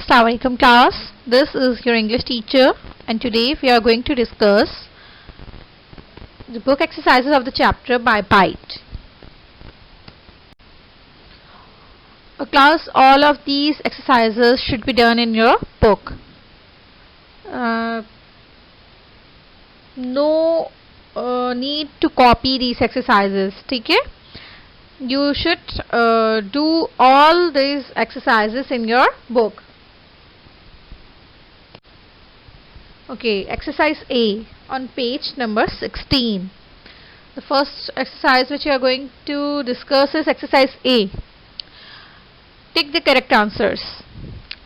Assalamu alaikum class. This is your English teacher and today we are going to discuss the book exercises of the chapter by Byte. Class, all of these exercises should be done in your book. No need to copy these exercises. Okay? You should do all these exercises in your book. Okay, exercise A on page number 16. The first exercise which we are going to discuss is exercise A. Take the correct answers.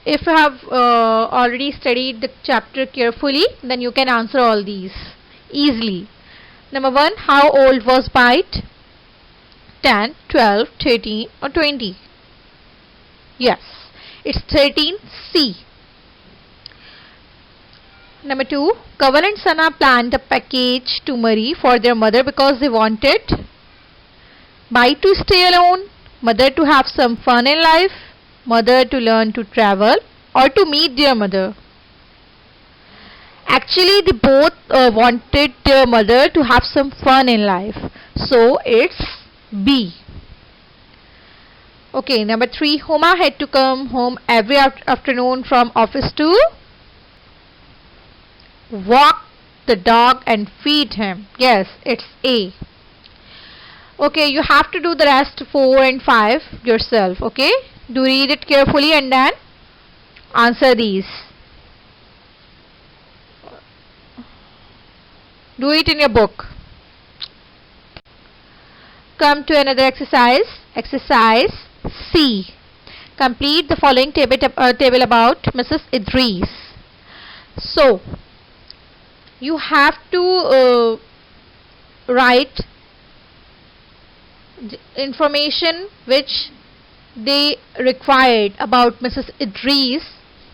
If you have already studied the chapter carefully, then you can answer all these easily. Number 1, how old was Byte? 10, 12, 13 or 20? Yes, it's 13C. Number 2, Kanwal and Sana planned a package to Murray for their mother because they wanted Byte to stay alone, mother to have some fun in life, mother to learn to travel, or to meet their mother. Actually, they both wanted their mother to have some fun in life. So, it's B. Okay, number 3, Homa had to come home every afternoon from office to walk the dog and feed him. Yes, it's A. Okay, you have to do the rest 4 and 5 yourself. Okay, do read it carefully and then answer these. Do it in your book. Come to another exercise. Exercise C. Complete the following table about Mrs. Idris. So, you have to write the information which they required about Mrs. Idris.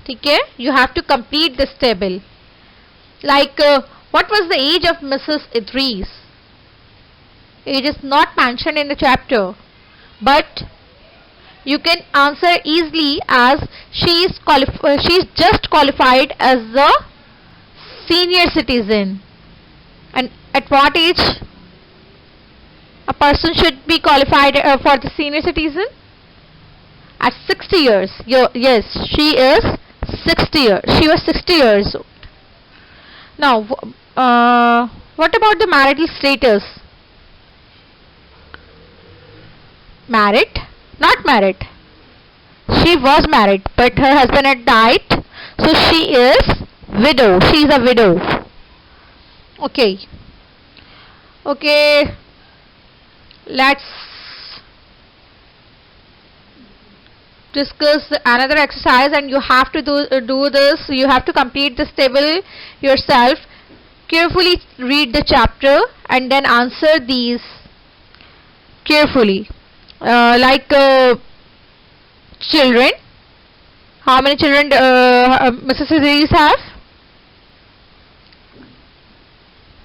Okay? You have to complete this table. Like, what was the age of Mrs. Idris? Age is not mentioned in the chapter, but you can answer easily as she is just qualified as the senior citizen. And at what age a person should be qualified for the senior citizen? At 60 years. Yes, she is 60 years. She was 60 years old. Now, what about the marital status? Married? Not married. She was married, but her husband had died, so she is widow. She is a widow. Okay. Okay. Let's discuss another exercise, and you have to do this. You have to complete this table yourself. Carefully read the chapter and then answer these carefully. Like children. How many children Mrs. Idris have?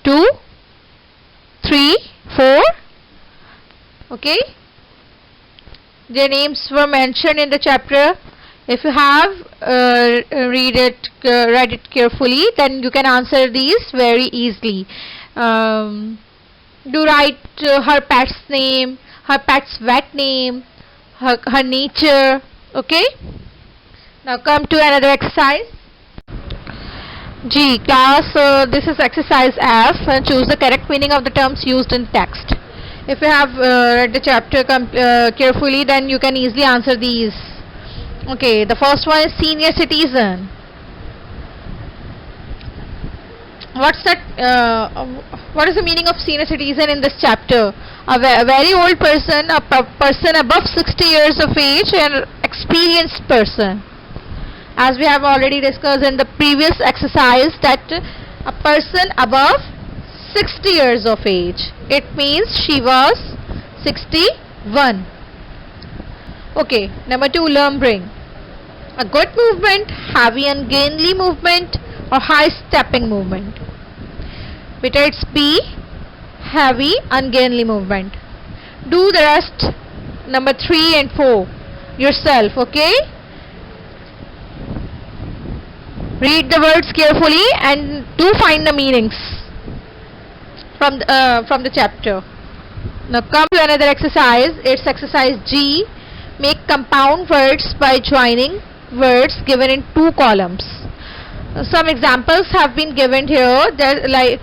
2, 3, 4. Okay. Their names were mentioned in the chapter. If you have read it carefully, then you can answer these very easily. Do write her pet's name, her pet's wet name, her nature. Okay. Now come to another exercise. G. Class, this is exercise F. Choose the correct meaning of the terms used in text. If you have read the chapter carefully, then you can easily answer these. Okay, the first one is senior citizen. What is the meaning of senior citizen in this chapter? A very old person, a person above 60 years of age, and experienced person. As we have already discussed in the previous exercise, that a person above 60 years of age. It means she was 61. Okay, number 2, lumbering. A good movement, heavy ungainly movement, or high stepping movement. Better it's B, heavy ungainly movement. Do the rest, number 3 and 4 yourself. Okay. Read the words carefully and do find the meanings from the chapter. Now come to another exercise. It's exercise G. Make compound words by joining words given in two columns. Some examples have been given here. There, like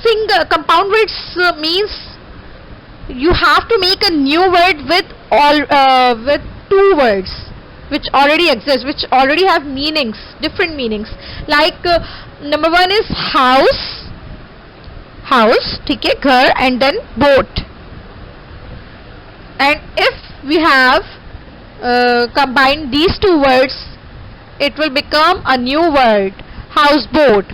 single compound words means you have to make a new word with two words which already exist, which already have meanings, different meanings. Like number one is house, ठीक है, घर, and then boat. And if we have combined these two words, it will become a new word, houseboat.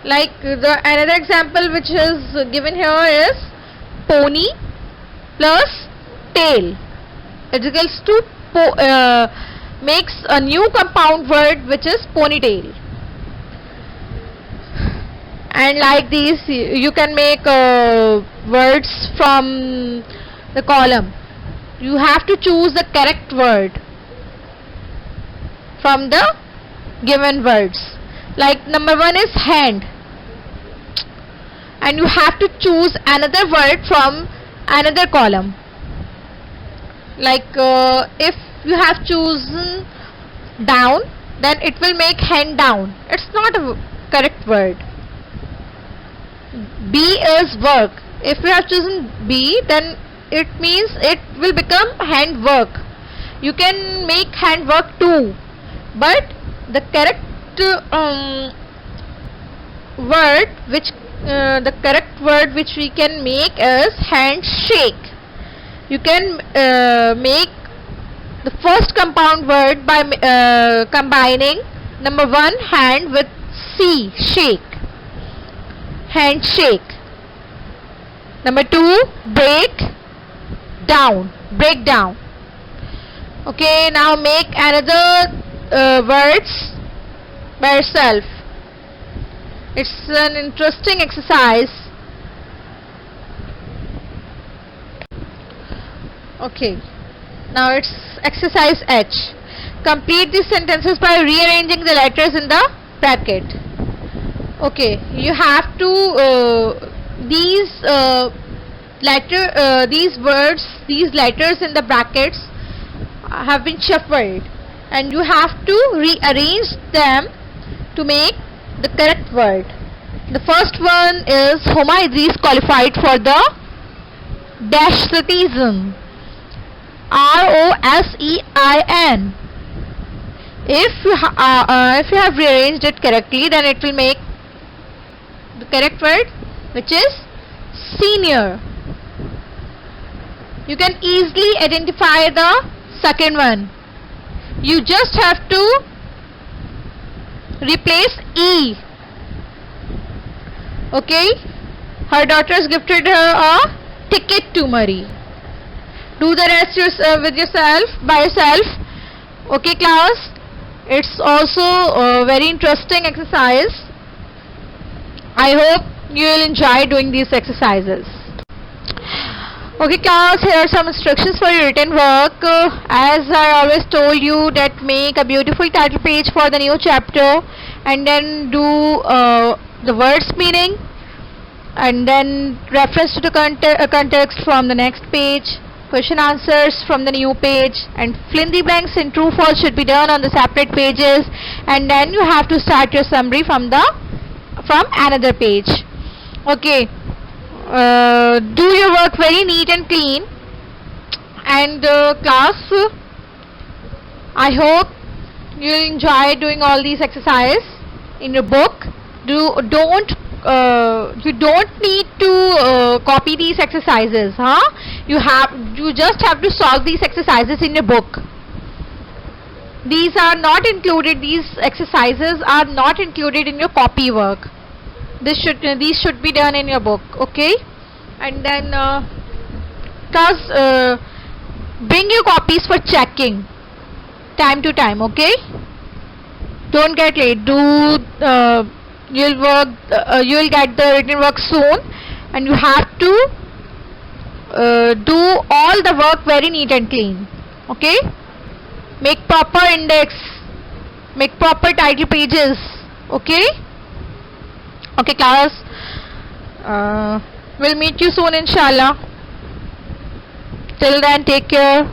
Like another example which is given here is pony plus tail. It equals to makes a new compound word which is ponytail. And like these, you can make words from the column. You have to choose the correct word from the given words. Like number one is hand, and you have to choose another word from another column. Like if you have chosen down, then it will make hand down. It's not a correct word. B is work. If you have chosen B, then it means it will become handwork. You can make handwork too, but the correct word which we can make is handshake. You can make the first compound word by combining number one hand with C, shake, handshake. Number two, break down. Okay, now make another words by yourself. It's an interesting exercise. Okay, now it's exercise H. Complete these sentences by rearranging the letters in the bracket. Okay, you have to these letters in the brackets have been shuffled, and you have to rearrange them to make the correct word. The first one is Huma Idris qualified for the dash citizen, ROSEIN. If you have rearranged it correctly, then it will make the correct word, which is senior. You can easily identify the second one. You just have to replace E. Okay, her daughters gifted her a ticket to Murray. Do the rest by yourself. Okay class, it's also a very interesting exercise. I hope you will enjoy doing these exercises. Okay class, here are some instructions for your written work. As I always told you, that make a beautiful title page for the new chapter, and then do the words meaning, and then reference to the context from the next page, question answers from the new page, and fill in the blanks in true false should be done on the separate pages, and then you have to start your summary from another page. Okay, do your work very neat and clean. And class, I hope you will enjoy doing all these exercises in your book. You don't need to copy these exercises, you just have to solve these exercises in your book. These exercises are not included in your copy work. These should be done in your book. Okay, and then class, bring your copies for checking time to time. Okay, don't get late. You'll get the written work soon, and you have to do all the work very neat and clean. Okay, make proper index make proper title pages. Okay, okay class, we'll meet you soon inshallah. Till then, take care.